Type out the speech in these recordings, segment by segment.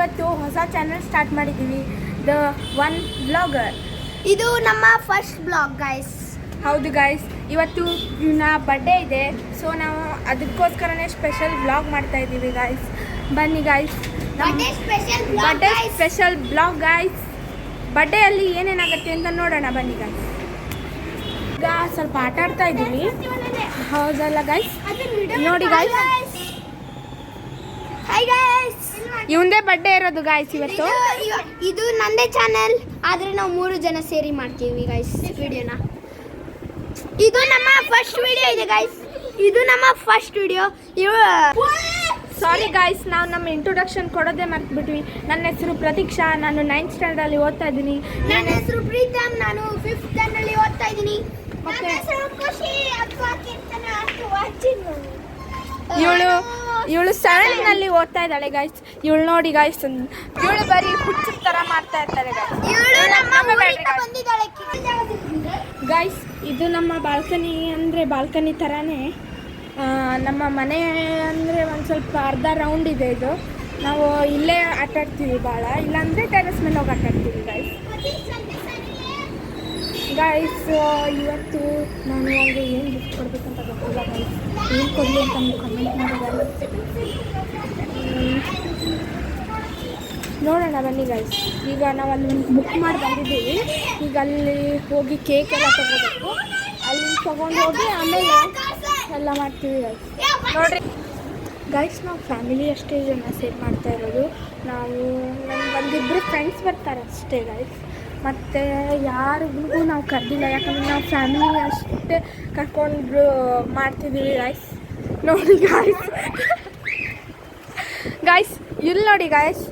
ಇವತ್ತು ಹೊಸ channel start ಮಾಡಿದ್ದೀವಿ, ದ ಒನ್ ಬ್ಲಾಗರ್. ಇದು ನಮ್ಮ ಫಸ್ಟ್ ಬ್ಲಾಗ್ ಗೈಸ್. ಹೌದು ಗೈಸ್, ಇವತ್ತು ಇವನ ಬರ್ಡೇ ಇದೆ, ಸೊ ನಾವು ಅದಕ್ಕೋಸ್ಕರನೇ ಸ್ಪೆಷಲ್ ಬ್ಲಾಗ್ ಮಾಡ್ತಾ ಇದ್ದೀವಿ ಗೈಸ್. ಬನ್ನಿ guys, birthday special blog guys. ಬರ್ಡೇಯಲ್ಲಿ ಏನೇನಾಗುತ್ತೆ ಅಂತ ನೋಡೋಣ ಬನ್ನಿ ಗೈಸ್. ಈಗ ಸ್ವಲ್ಪ ಆಟ ಆಡ್ತಾ ಇದ್ದೀವಿ, ಹೌದಲ್ಲ ಗೈಸ್? ನೋಡಿ ಗೈಸ್, ಹಾಯ್ ಗೈಸ್, ಇವಂದೇ ಬರ್ಡೇ ಇರೋದು ಗೈಸ್ ಇವತ್ತು. ಇದು ನಂದೇ ಚಾನೆಲ್, ಆದರೆ ನಾವು 3 ಜನ ಸೇರಿ ಮಾಡ್ತೀವಿ ಗೈಸ್ ವಿಡಿಯೋನ. ಇದು ನಮ್ಮ ಫಸ್ಟ್ ವಿಡಿಯೋ ಇದೆ ಗೈಸ್, ಇದು ನಮ್ಮ ಫಸ್ಟ್ ವಿಡಿಯೋ. ಸಾರಿ ಗೈಸ್, ನಾವು ನಮ್ಮ ಇಂಟ್ರೊಡಕ್ಷನ್ ಕೊಡೋದೇ ಮರ್ತ್ಬಿಟ್ವಿ. ನನ್ನ ಹೆಸರು ಪ್ರತೀಕ್ಷಾ, ನಾನು 9th ಸ್ಟ್ಯಾಂಡರ್ಡಲ್ಲಿ ಓದ್ತಾ ಇದ್ದೀನಿ. ನನ್ನ ಹೆಸರು ಪ್ರೀತಮ್, ನಾನು 5th ಸ್ಟ್ಯಾಂಡರ್ಡಲ್ಲಿ ಓದ್ತಾ ಇದ್ದೀನಿ. ಇವಳು 7th ಓದ್ತಾ ಇದ್ದಾಳೆ ಗೈಸ್. ಇವಳು ನೋಡಿ ಗೈಸ್, ಇವಳು ಬರೀ ಹುಚ್ಚ ಥರ ಮಾಡ್ತಾ ಇರ್ತಾರೆ ಗೈಸ್. ಇದು ನಮ್ಮ ಬಾಲ್ಕನಿ, ಅಂದರೆ ಬಾಲ್ಕನಿ ಥರನೇ ನಮ್ಮ ಮನೆ, ಅಂದರೆ ಒಂದು ಸ್ವಲ್ಪ ಅರ್ಧ ರೌಂಡ್ ಇದೆ ಇದು. ನಾವು ಇಲ್ಲೇ ಆಟಾಡ್ತೀವಿ ಭಾಳ, ಇಲ್ಲಾಂದರೆ ಟೆರೆಸ್ ಮೇಲೆ ಹೋಗಿ ಆಟಾಡ್ತೀವಿ ಗೈಸ್. ಗೈಸ್ ಇವತ್ತು ನಾನು ಅವ್ರಿಗೆ ಏನು ಗಿಫ್ಟ್ ಕೊಡಬೇಕಂತ ಗೊತ್ತಿಲ್ಲ ಗೈಸ್. ಏನು ಕೊಡಲಿ ಅಂತ ನೀವು ಕಮೆಂಟ್ ಮಾಡಿದ್ದಾರೆ, ನೋಡೋಣ ಬನ್ನಿ ಗೈಸ್. ಈಗ ನಾವು ಅಲ್ಲಿ ಬುಕ್ ಮಾಡಿ ಬಂದಿದ್ದೀವಿ, ಈಗ ಅಲ್ಲಿ ಹೋಗಿ ಕೇಕ್ ಎಲ್ಲ ತೊಗೋಬೇಕು. ಅಲ್ಲಿ ತೊಗೊಂಡು ಹೋಗಿ ಆಮೇಲೆ ಎಲ್ಲ ಮಾಡ್ತೀವಿ ಗೈಸ್. ನೋಡಿರಿ ಗೈಸ್, ನಾವು ಫ್ಯಾಮಿಲಿ ಅಷ್ಟೇ ಜನ ಸೇರ್ ಮಾಡ್ತಾ ಇರೋದು. ನಾವು ಒಂದಿಬ್ಬರು ಫ್ರೆಂಡ್ಸ್ ಬರ್ತಾರೆ ಅಷ್ಟೇ ಗೈಸ್, ಮತ್ತು ಯಾರಿಗೂ ನಾವು ಕರೆದಿಲ್ಲ, ಯಾಕಂದರೆ ನಾವು ಫ್ಯಾಮಿಲಿ ಅಷ್ಟೇ ಕರ್ಕೊಂಡು ಮಾಡ್ತಿದ್ದೀವಿ ಗೈಸ್. ನೋಡಿ ಗಾಯ್ಸ್, ಗಾಯ್ಸ್ ಇಲ್ಲಿ ನೋಡಿ ಗಾಯ್ಸ್,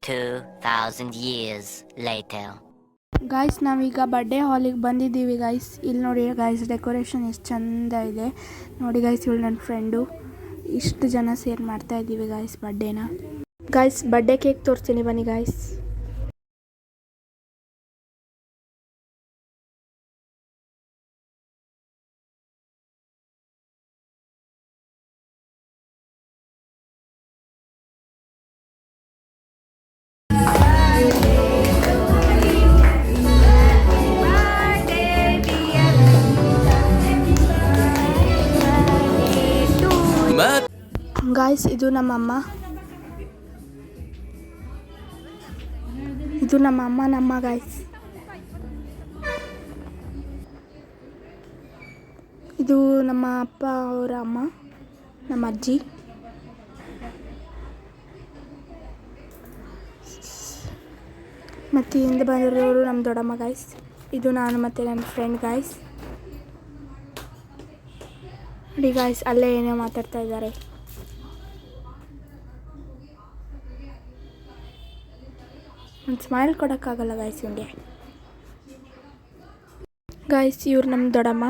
2000 years later. ಗಾಯ್ಸ್ ನಾವೀಗ ಬರ್ಡೇ ಹಾಲಿಗೆ ಬಂದಿದ್ದೀವಿ ಗಾಯ್ಸ್. ಇಲ್ಲಿ ನೋಡಿ ಗಾಯ್ಸ್, ಡೆಕೋರೇಷನ್ ಎಷ್ಟು ಚಂದ ಇದೆ ನೋಡಿ ಗಾಯ್ಸ್. ಇವಳು ನನ್ನ ಫ್ರೆಂಡು, ಇಷ್ಟು ಜನ ಸೇರ್ ಮಾಡ್ತಾ ಇದ್ದೀವಿ ಗಾಯ್ಸ್ ಬರ್ಡೇನ. ಗಾಯ್ಸ್ ಬರ್ಡೇ ಕೇಕ್ ತೋರಿಸ್ತೀನಿ ಬನ್ನಿ ಗಾಯ್ಸ್. ಗಾಯ್ಸ್ ಇದು ನಮ್ಮಮ್ಮ, ಇದು ನಮ್ಮ ಗಾಯ್ಸ್. ಇದು ನಮ್ಮ ಅಪ್ಪ ಅವರ ಅಮ್ಮ, ನಮ್ಮ ಅಜ್ಜಿ. ಮತ್ತು ಹಿಂದೆ ಬಂದಿರೋರು ನಮ್ಮ ದೊಡ್ಡಮ್ಮ ಗಾಯ್ಸ್. ಇದು ನಾನು ಮತ್ತು ನನ್ನ ಫ್ರೆಂಡ್ ಗಾಯ್ಸ್. ನೋಡಿ ಗಾಯ್ಸ್, ಅಲ್ಲೇ ಏನೋ ಮಾತಾಡ್ತಾ ಇದ್ದಾರೆ. ಒಂದು ಸ್ಮೈಲ್ ಕೊಡೋಕ್ಕಾಗಲ್ಲ ಗಾಯ್ಸ್ ಇವ್ನಿಗೆ. ಗಾಯ್ಸ್ ಇವ್ರು ನಮ್ಮ ದೊಡ್ಡಮ್ಮ,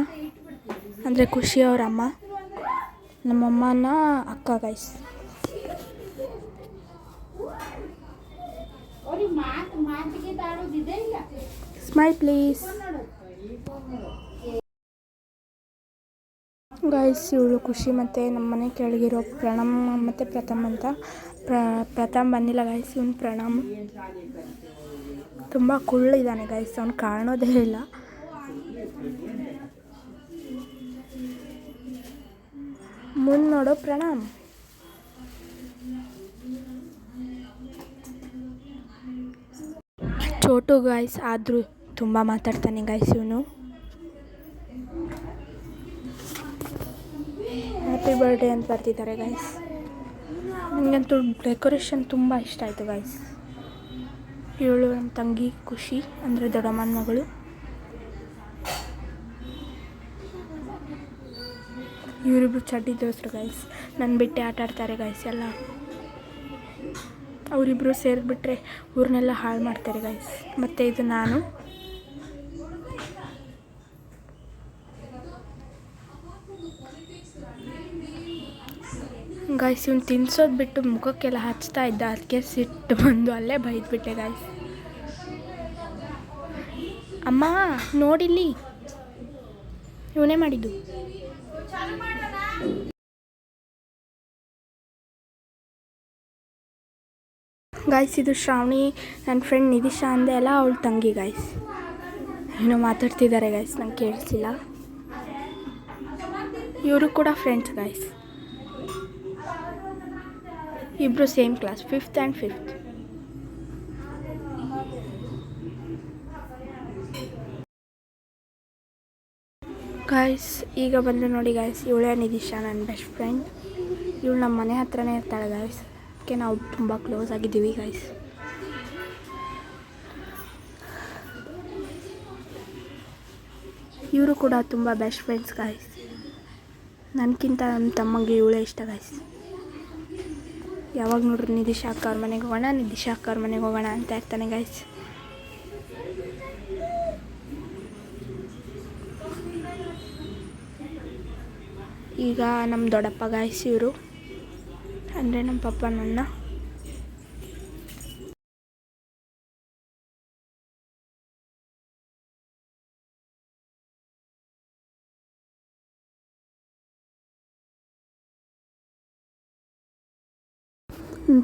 ಅಂದರೆ ಖುಷಿ ಅವ್ರ ಅಮ್ಮ, ನಮ್ಮಮ್ಮನ ಅಕ್ಕ ಗಾಯ್ಸ್. Smile please guys. ಇವಳು ಖುಷಿ ಮತ್ತು ನಮ್ಮ ಮನೆ ಕೆಳಗಿರೋ ಪ್ರಣಮ್ ಮತ್ತು ಪ್ರಥಮ್ ಅಂತ. ಪ್ರಥಮ್ ಬಂದಿಲ್ಲ ಗಾಯ್ಸ್, ಇವನು ಪ್ರಣಮ್. ತುಂಬ ಕುಳ್ಳಿದ್ದಾನೆ ಗಾಯ್ಸ್, ಅವ್ನು ಕಾಣೋದೇ ಇಲ್ಲ. ಮುಂದೆ ನೋಡೋ ಪ್ರಣಮ್. ಚೋಟು ಗಾಯ್ಸ್, ಆದರೂ ತುಂಬ ಮಾತಾಡ್ತಾನೆ ಗಾಯ್ಸ್ ಇವನು. ಹ್ಯಾಪಿ ಬರ್ಡೇ ಅಂತ ಬರ್ತಿದ್ದಾರೆ ಗಾಯ್ಸ್. ನನಗಂತೂ ಡೆಕೋರೇಷನ್ ತುಂಬ ಇಷ್ಟ ಆಯಿತು ಗಾಯ್ಸ್. ಇವಳು ನಮ್ಮ ತಂಗಿ ಖುಷಿ, ಅಂದರೆ ದೊಡ್ಡಮ್ಮನ ಮಗಳು. ಇವರಿಬ್ರು ಚಡ್ಡಿ ದೋಸ್ತರು ಗಾಯ್ಸ್, ನನ್ನ ಬಿಟ್ಟೆ ಆಟ ಆಡ್ತಾರೆ ಗಾಯ್ಸ್ ಎಲ್ಲ. ಅವರಿಬ್ಬರು ಸೇರಿಬಿಟ್ರೆ ಊರನ್ನೆಲ್ಲ ಹಾಳು ಮಾಡ್ತಾರೆ ಗಾಯ್ಸ್. ಮತ್ತು ಇದು ನಾನು. ಗಾಯ್ಸ್ ಇವ್ನು ತಿನ್ಸೋದು ಬಿಟ್ಟು ಮುಖಕ್ಕೆಲ್ಲ ಹಚ್ತಾ ಇದ್ದ, ಅದಕ್ಕೆ ಸಿಟ್ಟು ಬಂದು ಅಲ್ಲೇ ಬೈದ್ಬಿಟ್ಟೆ ಗಾಯ್ಸ್. ಅಮ್ಮ ನೋಡಿಲ್ಲಿ, ಇವನೇ ಮಾಡಿದ್ದು. ಗಾಯ್ಸ್ ಇದು ಶ್ರಾವಣಿ, ನನ್ನ ಫ್ರೆಂಡ್ ನಿಧಿಶಾ ಅಂದೆ ಅಲ್ಲ, ಅವಳ ತಂಗಿ ಗಾಯ್ಸ್. ಏನೋ ಮಾತಾಡ್ತಿದ್ದಾರೆ ಗಾಯ್ಸ್, ನಂಗೆ ಕೇಳಿಸಿಲ್ಲ. ಇವರು ಕೂಡ ಫ್ರೆಂಡ್ಸ್ ಗಾಯ್ಸ್, ಇಬ್ಬರು same class, 5th and 5th. Guys ಈಗ ಬಂದು ನೋಡಿ ಗಾಯ್ಸ್, ಇವಳೇ ನಿಧಿಶಾ, ನನ್ನ ಬೆಸ್ಟ್ ಫ್ರೆಂಡ್. ಇವಳು ನಮ್ಮ ಮನೆ ಹತ್ರನೇ ಇರ್ತಾಳೆ ಗಾಯ್ಸ್. ಅದಕ್ಕೆ ನಾವು ತುಂಬ ಕ್ಲೋಸ್ ಆಗಿದ್ದೀವಿ ಗಾಯ್ಸ್. ಇವರು ಕೂಡ ತುಂಬ ಬೆಸ್ಟ್ ಫ್ರೆಂಡ್ಸ್ ಗಾಯ್ಸ್. ನನಗಿಂತ ನನ್ನ ತಮ್ಮಂಗೆ ಇವಳೇ ಇಷ್ಟ ಗಾಯ್ಸ್. ಯಾವಾಗ ನೋಡ್ರಿ ನಿಧಿಶಾ ಅಕ್ಕ ಅವ್ರ ಮನೆಗೆ ಹೋಗೋಣ, ನಿಧಿಶಾ ಅಕ್ಕ ಅವ್ರ ಮನೆಗೆ ಹೋಗೋಣ ಅಂತ ಇರ್ತಾನೆ ಗಾಯ್ಸ್. ಈಗ ನಮ್ಮ ದೊಡ್ಡಪ್ಪ ಗಾಯ್ಸ್ ಇವರು, ಅಂದರೆ ನಮ್ಮ ಪಪ್ಪ ನನ್ನ.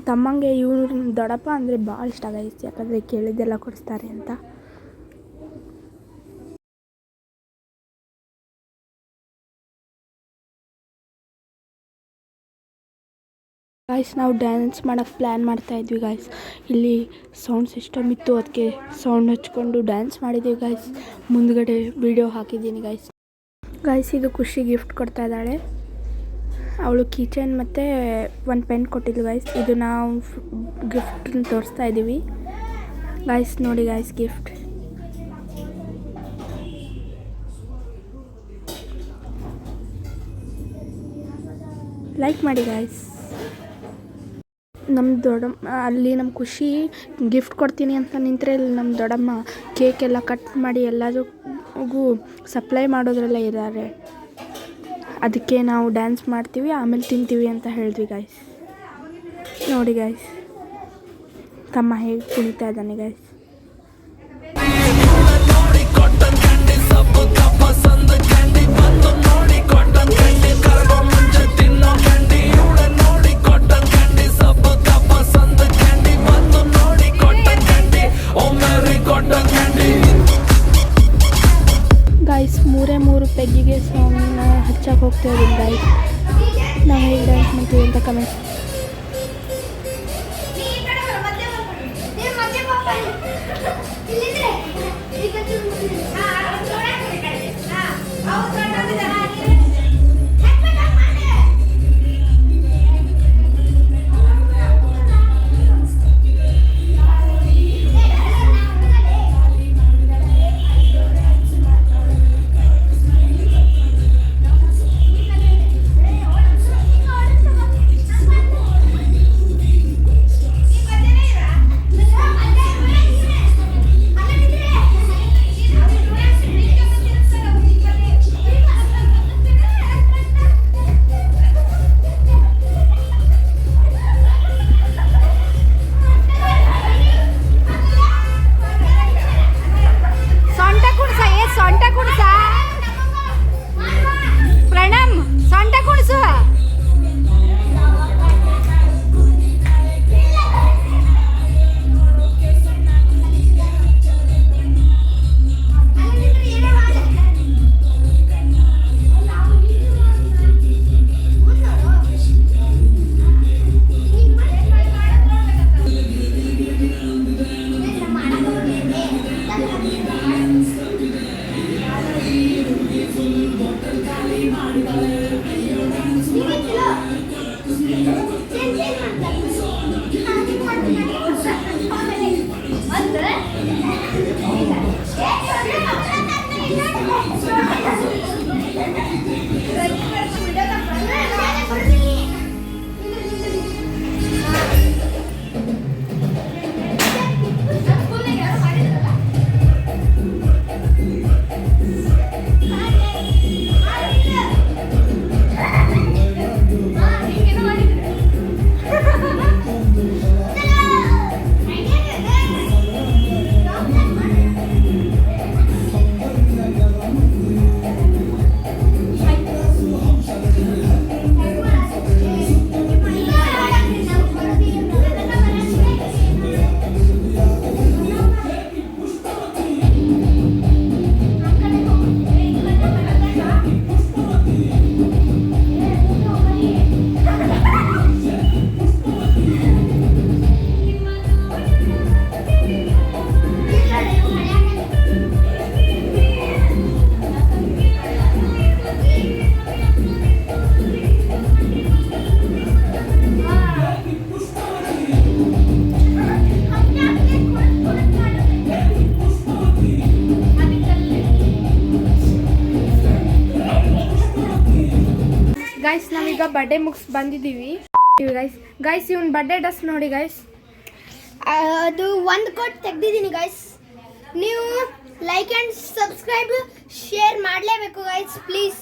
ತಮ್ಮಂಗೆ ಇವರು ದೊಡ್ಡಪ್ಪ ಅಂದರೆ ಭಾಳ ಇಷ್ಟ ಗಾಯ್ಸ್, ಯಾಕಂದರೆ ಕೇಳಿದ್ದೆಲ್ಲ ಕೊಡಿಸ್ತಾರೆ ಅಂತ. ಗಾಯ್ಸ್ ನಾವು ಡ್ಯಾನ್ಸ್ ಮಾಡೋಕ್ಕೆ ಪ್ಲ್ಯಾನ್ ಮಾಡ್ತಾಯಿದ್ವಿ ಗಾಯ್ಸ್. ಇಲ್ಲಿ ಸೌಂಡ್ ಸಿಸ್ಟಮ್ ಇತ್ತು, ಅದಕ್ಕೆ ಸೌಂಡ್ ಹಚ್ಕೊಂಡು ಡ್ಯಾನ್ಸ್ ಮಾಡಿದ್ದೀವಿ ಗಾಯ್ಸ್. ಮುಂದ್ಗಡೆ ವಿಡಿಯೋ ಹಾಕಿದ್ದೀನಿ ಗಾಯ್ಸ್. ಗಾಯ್ಸ್ ಇದು ಖುಷಿ ಗಿಫ್ಟ್ ಕೊಡ್ತಾ ಇದ್ದಾಳೆ. ಅವಳು ಕೀಚೈನ್ ಮತ್ತು ಒಂದು ಪೆನ್ ಕೊಟ್ಟಿದ್ಲು ಗಾಯ್ಸ್. ಇದು ನಾವು ಗಿಫ್ಟ್ ತೋರಿಸ್ತಾ ಇದ್ದೀವಿ ಗಾಯ್ಸ್. ನೋಡಿ ಗಾಯ್ಸ್ ಗಿಫ್ಟ್. ಲೈಕ್ ಮಾಡಿ ಗಾಯ್ಸ್. ನಮ್ಮ ದೊಡ್ಡಮ್ಮ ಅಲ್ಲಿ ನಮ್ಮ ಖುಷಿ ಗಿಫ್ಟ್ ಕೊಡ್ತೀನಿ ಅಂತ ನಿಂತರೆ, ಇಲ್ಲಿ ನಮ್ಮ ದೊಡ್ಡಮ್ಮ ಕೇಕೆಲ್ಲ ಕಟ್ ಮಾಡಿ ಎಲ್ಲದಕ್ಕೂ ಸಪ್ಲೈ ಮಾಡೋದ್ರಲ್ಲೇ ಇದ್ದಾರೆ. ಅದಕ್ಕೆ ನಾವು ಡ್ಯಾನ್ಸ್ ಮಾಡ್ತೀವಿ, ಆಮೇಲೆ ತಿಂತೀವಿ ಅಂತ ಹೇಳಿದ್ವಿ ಗಾಯ್ಸ್. ನೋಡಿ ಗಾಯ್ಸ್ ತಮ್ಮ ಹೇಗೆ ಕುಣಿತಾ ಇದ್ದಾನೆ ಗಾಯ್ಸ್. ಗಾಯ್ಸ್ 3 ಪೆಗ್ಗಿಗೆ ಸಾಂಗ್ನ ಹಚ್ಚಕ್ಕೆ ಹೋಗ್ತಾ ಇದ್ದೀನಿ ಗಾಯ್ಸ್. ನಾವು ಹೇಗೆ ಡ್ಯಾನ್ಸ್ ಮಾಡ್ತೀವಿ ಅಂತ ಕಮೆಂಟ್. ಈಗ ಬರ್ಡೇ ಮುಗಿಸ್ ಬಂದಿದ್ದೀವಿ ಗೈಸ್ ಇವನ್ ಬರ್ಡೇ ಡ್ರೆಸ್ ನೋಡಿ ಗೈಸ್. ಅದು ಒಂದು ಕೋಟ್ ತೆಗ್ದಿದ್ದೀನಿ ಗೈಸ್. ನೀವು ಲೈಕ್ ಆ್ಯಂಡ್ ಸಬ್ಸ್ಕ್ರೈಬ್ ಶೇರ್ ಮಾಡಲೇಬೇಕು ಗೈಸ್ ಪ್ಲೀಸ್.